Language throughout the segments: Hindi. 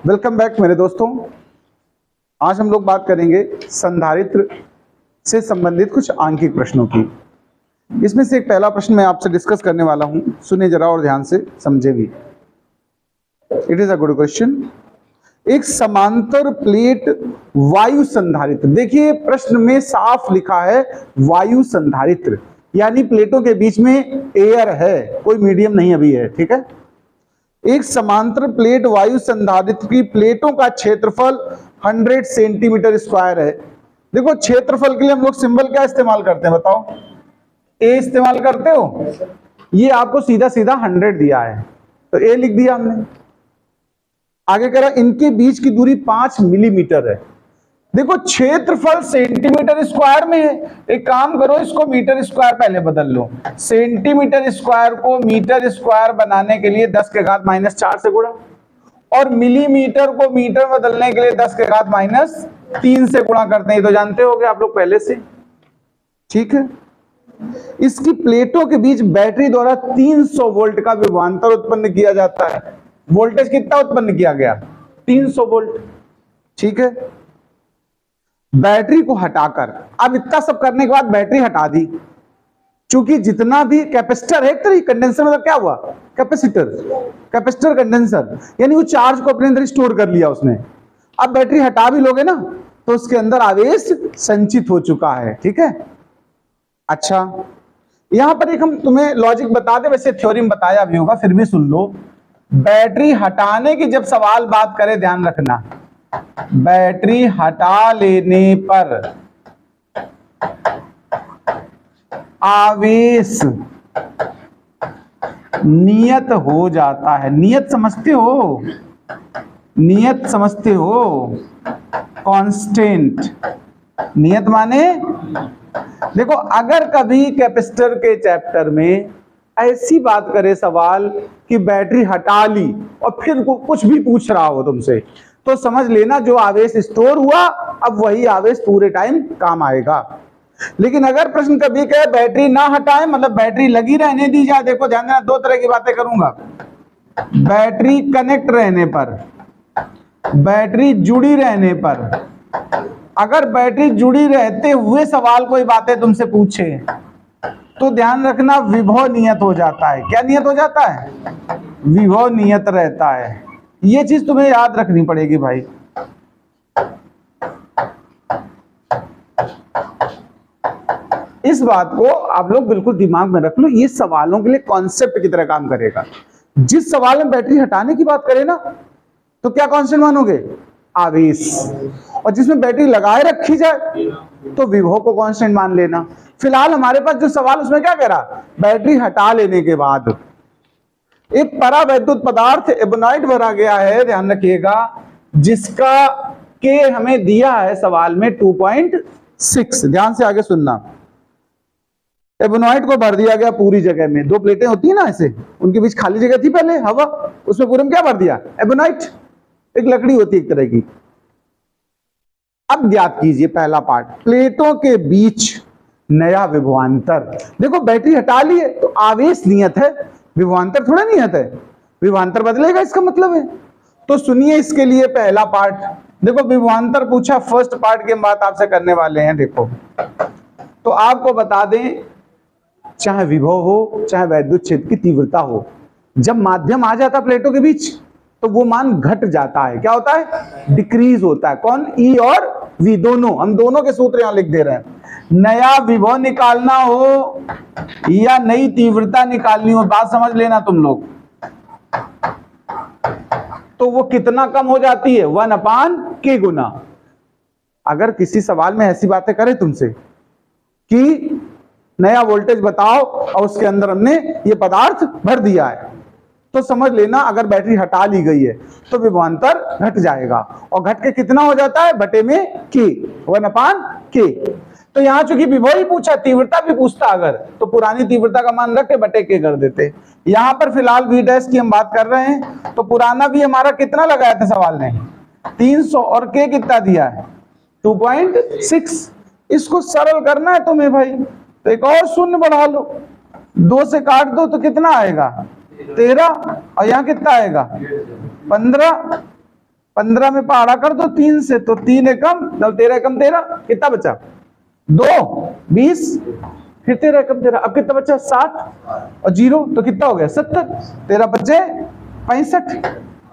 वेलकम बैक मेरे दोस्तों। आज हम लोग बात करेंगे संधारित्र से संबंधित कुछ आंकिक प्रश्नों की। इसमें से एक पहला प्रश्न मैं आपसे डिस्कस करने वाला हूं, सुनिए जरा और ध्यान से समझे भी। It is a good question. एक समांतर प्लेट वायु संधारित्र, देखिए प्रश्न में साफ लिखा है वायु संधारित्र, यानी प्लेटों के बीच में एयर है, कोई मीडियम नहीं अभी है, ठीक है। एक समांतर प्लेट वायु संधारित्र की प्लेटों का क्षेत्रफल 100 सेंटीमीटर स्क्वायर है। देखो क्षेत्रफल के लिए हम लोग सिंबल क्या इस्तेमाल करते हैं बताओ? ए इस्तेमाल करते हो? ये आपको सीधा सीधा 100 दिया है तो ए लिख दिया हमने। आगे कह रहा इनके बीच की दूरी 5 मिलीमीटर है। देखो क्षेत्रफल सेंटीमीटर स्क्वायर में है, एक काम करो इसको मीटर स्क्वायर पहले बदल लो। सेंटीमीटर स्क्वायर को मीटर स्क्वायर बनाने के लिए 10 के घात -4 से गुणा, और मिलीमीटर को मीटर बदलने के लिए 10 के घात -3 से गुणा करते हैं, तो जानते होगे आप लोग पहले से, ठीक है। इसकी प्लेटों के बीच बैटरी द्वारा 300 वोल्ट का विभवांतर उत्पन्न किया जाता है। वोल्टेज कितना उत्पन्न किया गया? 300 वोल्ट, ठीक है। बैटरी को हटाकर, अब इतना सब करने के बाद बैटरी हटा दी, चूंकि जितना भी कैपेसिटर है, एक तरह कंडेंसर मतलब क्या हुआ? कैपेसिटर, कैपेसिटर कंडेंसर, यानी वो चार्ज को अपने अंदर स्टोर कर लिया उसने। अब बैटरी हटा भी लोगे ना तो उसके अंदर आवेश संचित हो चुका है, ठीक है। अच्छा, यहां पर एक हम तुम्हें लॉजिक बता दें, वैसे थ्योरी में बताया भी होगा, फिर भी सुन लो। बैटरी हटाने की जब सवाल बात करें, ध्यान रखना, बैटरी हटा लेने पर आवेश नियत हो जाता है। नियत समझते हो? नियत समझते हो? कांस्टेंट। नियत माने, देखो अगर कभी कैपेसिटर के चैप्टर में ऐसी बात करे सवाल कि बैटरी हटा ली और फिर कुछ भी पूछ रहा हो तुमसे, तो समझ लेना जो आवेश स्टोर हुआ अब वही आवेश पूरे टाइम काम आएगा। लेकिन अगर प्रश्न कभी कहे बैटरी ना हटाए, मतलब बैटरी लगी रहने दी जाए, देखो ध्यान देना, दो तरह की बातें करूंगा। बैटरी कनेक्ट रहने पर, बैटरी जुड़ी रहने पर, अगर बैटरी जुड़ी रहते हुए सवाल कोई बातें तुमसे पूछे तो ध्यान रखना विभव नियत हो जाता है। क्या नियत हो जाता है? विभव नियत रहता है। ये चीज तुम्हें याद रखनी पड़ेगी भाई। इस बात को आप लोग बिल्कुल दिमाग में रख लो, ये सवालों के लिए कॉन्सेप्ट की तरह काम करेगा। जिस सवाल में बैटरी हटाने की बात करें ना तो क्या कांस्टेंट मानोगे? आवेश। और जिसमें बैटरी लगाए रखी जाए तो विभव को कांस्टेंट मान लेना। फिलहाल हमारे पास जो सवाल उसमें क्या कह रहा? बैटरी हटा लेने के बाद एक परावैद्युत पदार्थ एबोनाइट भरा गया है, ध्यान रखिएगा, जिसका के हमें दिया है सवाल में 2.6। ध्यान से आगे सुनना। एबोनाइट को भर दिया गया पूरी जगह में, दो प्लेटें होती है ना ऐसे, उनके बीच खाली जगह थी पहले, हवा, उसमें पूरे में क्या भर दिया? एबोनाइट, एक लकड़ी होती है एक तरह की। अब ज्ञात कीजिए पहला पार्ट, प्लेटों के बीच नया विभवांतर। देखो बैटरी हटा ली है तो आवेश नियत है, विभवांतर थोड़ा नियत है, विभवांतर बदलेगा इसका मतलब है। तो सुनिए इसके लिए पहला पार्ट, देखो विभवांतर पूछा, फर्स्ट पार्ट की हम बात आपसे करने वाले हैं। देखो तो आपको बता दें, चाहे विभव हो चाहे वैद्युत क्षेत्र की तीव्रता हो, जब माध्यम आ जाता प्लेटों के बीच तो वो मान घट जाता है। क्या होता है? डिक्रीज होता है। कौन? ई और वी दोनों, हम दोनों के सूत्र यहां लिख दे रहे हैं। नया विभव निकालना हो या नई तीव्रता निकालनी हो, बात समझ लेना तुम लोग, तो वो कितना कम हो जाती है? 1/k गुना। अगर किसी सवाल में ऐसी बातें करे तुमसे कि नया वोल्टेज बताओ और उसके अंदर हमने ये पदार्थ भर दिया है, तो समझ लेना अगर बैटरी हटा ली गई है तो विभवांतर घट जाएगा, और घट के कितना हो जाता है? बटे में k, 1/k। तो यहां चूंकि विभव ही पूछा, तीव्रता भी पूछता अगर, तो पुरानी तीव्रता का मान रख के बटे k कर देते। यहां पर फिलहाल v डैश की हम बात कर रहे हैं, तो पुराना भी हमारा कितना लगाया था सवाल ने? 300, और k कितना दिया है? 2.6। इसको सरल करना है तुम्हें भाई, तो एक और शून्य बढ़ा लो, 2 से काट दो तो कितना आएगा? 13, और यहां कितना आएगा? 15, 15 में पहाड़ा कर दो 3 से, तो 3 एकम 13 एकम 13, कितना बचा 2 20, फिर 13 एकम 13, अब कितना बचा 7 और 0 तो कितना हो गया 70, 13 बचे 65,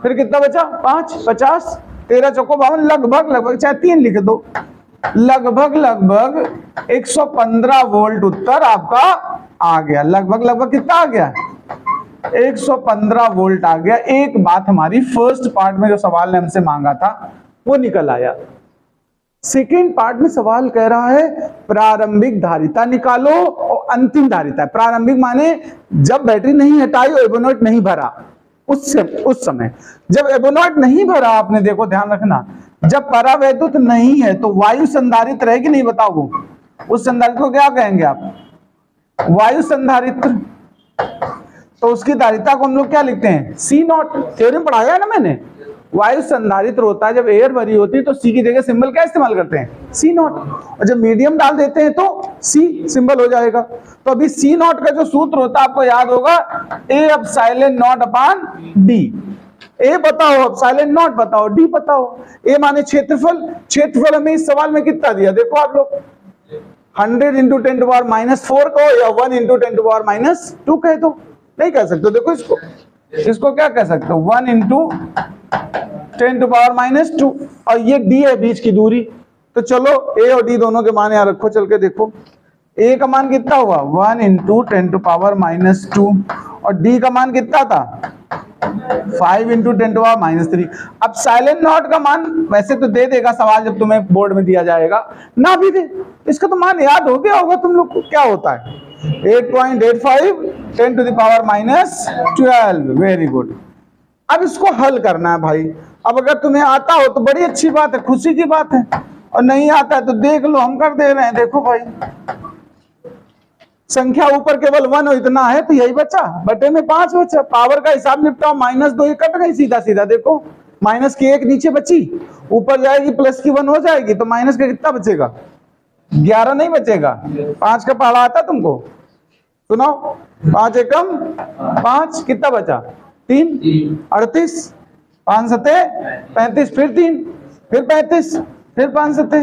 फिर कितना बचा 5 50, 13 चौको 52, लगभग चाहे 3 लिख दो, लगभग 115 वोल्ट उत्तर आपका आ गया। लगभग कितना आ गया 115 वोल्ट आ गया। एक बात हमारी फर्स्ट पार्ट में जो सवाल ने हमसे मांगा था वो निकल आया। सेकेंड पार्ट में सवाल कह रहा है प्रारंभिक धारिता निकालो और अंतिम धारिता। प्रारंभिक माने जब बैटरी नहीं हटाई और एबोनॉइट नहीं भरा, उस समय जब एबोनॉइट नहीं भरा, आपने देखो ध्यान रखना, जब परावैद्युत नहीं है तो वायु संधारित्र रहेगी नहीं, बताओ उस संधारित्र को क्या कहेंगे आप, वायु संधारित्र। तो उसकी धारिता को हम लोग क्या लिखते हैं सी नॉट। थ्योरी में पढ़ाया है ना मैंने, वायु संधारित्र होता है जब एयर भरी होती है तो सी की जगह सिंबल क्या इस्तेमाल करते हैं सी नॉट, और जब मीडियम डाल देते हैं तो सी सिंबल हो जाएगा। तो अभी सी नॉट का जो सूत्र होता है आपको याद होगा, A epsilon naught upon D. A बताओ एप्सिलॉन नॉट बताओ, डी बताओ। ए माने क्षेत्रफल, क्षेत्रफल हमें इस सवाल में कितना दिया देखो आप लोग, 100 इंटू 10 टू पावर -4 को या 1 इंटू 10 टू पावर -2 कह दो, नहीं कह सकते। देखो इसको क्या कह सकते हो 1 इंटू 10 टू पावर -2, और ये d है बीच की दूरी। तो चलो a और d दोनों के मान यहाँ रखो, चल के देखो a का मान कितना हुआ 1 इंटू 10 टू पावर -2 और d का मान कितना था 5 इंटू 10 टू पावर -3। अब साइलेंट नॉट का मान वैसे तो दे देगा सवाल जब तुम्हें बोर्ड में दिया जाएगा, ना भी दे इसका तो मान याद हो गया होगा तुम लोग को, क्या होता है 8.85 10 to the power -12। Very good. अब इसको हल करना है भाई। अब अगर तुम्हें आता हो तो बड़ी अच्छी बात है, खुशी की बात है, और नहीं आता है तो देख लो हम कर दे रहे हैं। देखो भाई संख्या ऊपर केवल 1 हो इतना है तो यही बचा, बटे में 5 बचा। पावर का हिसाब निपटाओ, -2 ये कट गई सीधा सीधा, देखो माइनस की 1 नीचे बची, ऊपर जाएगी प्लस की 1 हो जाएगी, तो माइनस का कितना बचेगा 11 नहीं बचेगा। 5 का पहाड़ा आता तुमको, सुनाओ 5 एकम 5, कितना बचा 3 38, 5 सते 35, फिर 3 फिर 35 फिर 5 सते।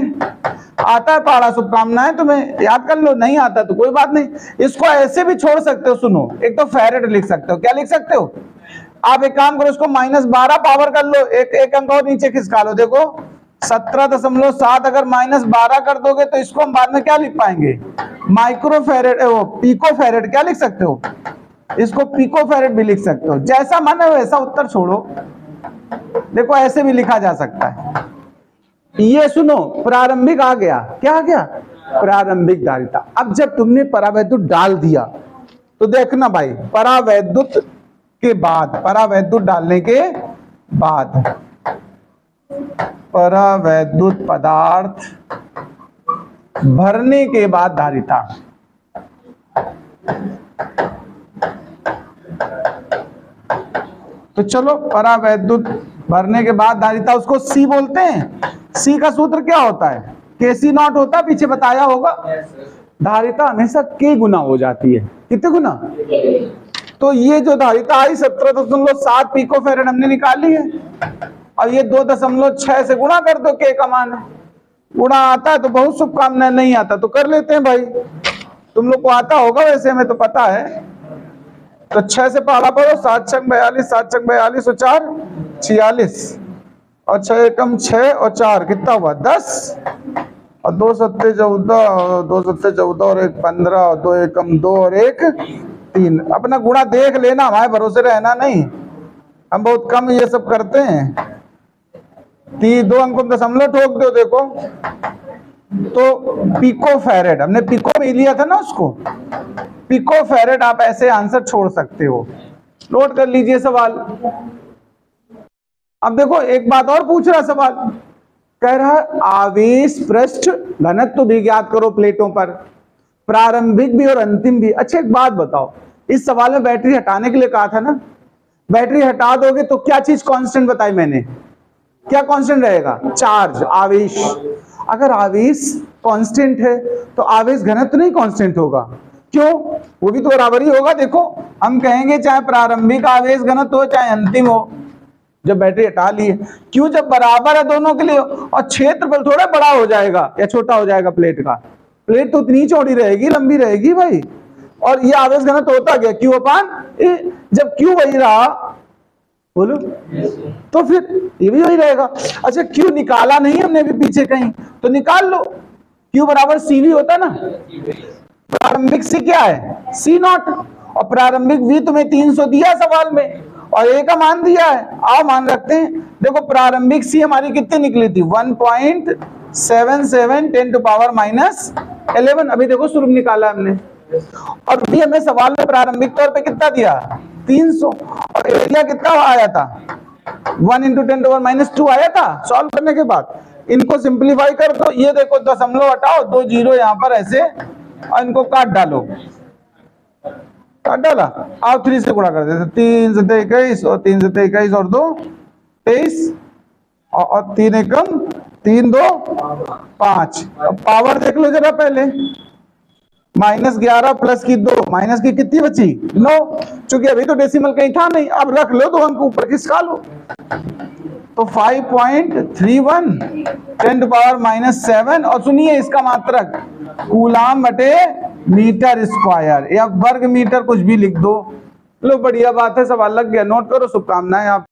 आता है पहाड़ा, शुभकामनाएं तुम्हें, याद कर लो। नहीं आता तो कोई बात नहीं, इसको ऐसे भी छोड़ सकते हो। सुनो, एक तो फैरेड लिख सकते हो, क्या लिख सकते हो आप, एक काम करो इसको -12 पावर कर लो, एक अंक और नीचे खिसका लो, देखो 17.7। अगर -12 कर दोगे तो इसको हम बाद में क्या लिख पाएंगे माइक्रो फैरेड, वो पिको फैरेड क्या लिख सकते हो, इसको पिको फैरेड भी लिख सकते हो। जैसा मन है वैसा उत्तर छोड़ो, देखो ऐसे भी लिखा जा सकता है। ये सुनो प्रारंभिक आ गया, क्या आ गया प्रारंभिक धारिता। अब जब तुमने परावैद्युत डाल दिया तो देखना भाई, परावैद्युत के बाद, परावैद्युत डालने के बाद, परावैद्युत पदार्थ भरने के बाद धारिता, तो चलो परावैद्युत भरने के बाद धारिता, उसको सी बोलते हैं। सी का सूत्र क्या होता है Kc नॉट होता है, पीछे बताया होगा। धारिता हमेशा K गुना हो जाती है, कितने गुना, तो ये जो धारिता आई 17.7 पिको फैरेड हमने निकाली है, और ये 2.6 से गुणा कर दो, K का मान है। गुणा आता है तो बहुत शुभकामनाएं, नहीं आता तो कर लेते हैं भाई, तुम लोग को आता होगा वैसे, हमें तो पता है। तो 6 से पहाड़ा पढ़ो, 7 छंग 42, 7 छंग 42 और 4 46, और 6 एकम 6 और 4 कितना हुआ 10, और 2 सत्ते 14, 2 सत्ते 14 और 1 15, और 2 एकम 2 और 1 3। अपना गुणा देख लेना, हमारे भरोसे रहना नहीं, हम बहुत कम ये सब करते हैं। 2 अंकों में दशमलव ठोक दो, देखो तो पिको फैरेड, हमने पिको में लिया था ना उसको, पिको फैरेड आप ऐसे आंसर छोड़ सकते हो। नोट कर लीजिए सवाल। अब देखो एक बात और पूछ रहा सवाल, कह रहा है आवेश पृष्ठ घनत्व भी ज्ञात करो प्लेटों पर, प्रारंभिक भी और अंतिम भी। अच्छा एक बात बताओ, इस सवाल में बैटरी हटाने के लिए कहा था ना, बैटरी हटा दोगे तो क्या चीज कांस्टेंट बताई मैंने, क्या कांस्टेंट रहेगा चार्ज, आवेश। अगर आवेश कांस्टेंट है तो आवेश घनत्व नहीं कांस्टेंट होगा, क्यों, वो भी तो बराबर ही होगा। देखो हम कहेंगे चाहे प्रारंभिक आवेश घनत्व हो चाहे अंतिम हो, जब बैटरी हटा ली है। क्यू जब बराबर है दोनों के लिए, और क्षेत्रफल थोड़ा बड़ा हो जाएगा या छोटा हो जाएगा प्लेट का, प्लेट तो उतनी चौड़ी रहेगी, लंबी रहेगी भाई। और ये आवेश घनत्व होता गया क्यू अपान ए। जब क्यू वही रहा, बोलो, तो फिर ये भी वही रहेगा। अच्छा, क्यू निकाला नहीं हमने भी पीछे कहीं, तो निकाल लो। क्यू बराबर CV होता ना, प्रारंभिक C क्या है, C0, और प्रारंभिक V तुम्हें 300 दिया सवाल में, और A का मान दिया है। आओ मान रखते हैं। देखो प्रारंभिक C हमारी कितनी निकली थी, 1.77 10⁻⁻11। अभी देखो शुरू निकाला हमने, और V हमें सवाल में प्रारंभिक तौर पे कितना दिया, 300, और एरिया कितना आया था, 1 × 10⁻² आया था। सॉल्व करने के बाद इनको सिंप्लीफाई कर दो, ये देखो दशमलव हटाओ, 2 जीरो यहाँ पर ऐसे, और इनको काट डालो, काट डाला। आप 3 से गुणा कर देते, 3 × 7 = 21, और 3 × 7 = 21, और 2 23, और 3 एकम 3 2 5। अब पावर देख लो जरा पहले, -11 प्लस की 2, माइनस की कितनी बची, 9, चूंकि अभी तो डेसिमल कहीं था नहीं। अब रख लो 2 अंक ऊपर खिसका लो, तो 5.31 10⁻⁻7। और सुनिए इसका मात्रक कूलाम बटे मीटर स्क्वायर या वर्ग मीटर, कुछ भी लिख दो। लो बढ़िया बात है, सवाल लग गया, नोट करो। शुभकामनाएं आप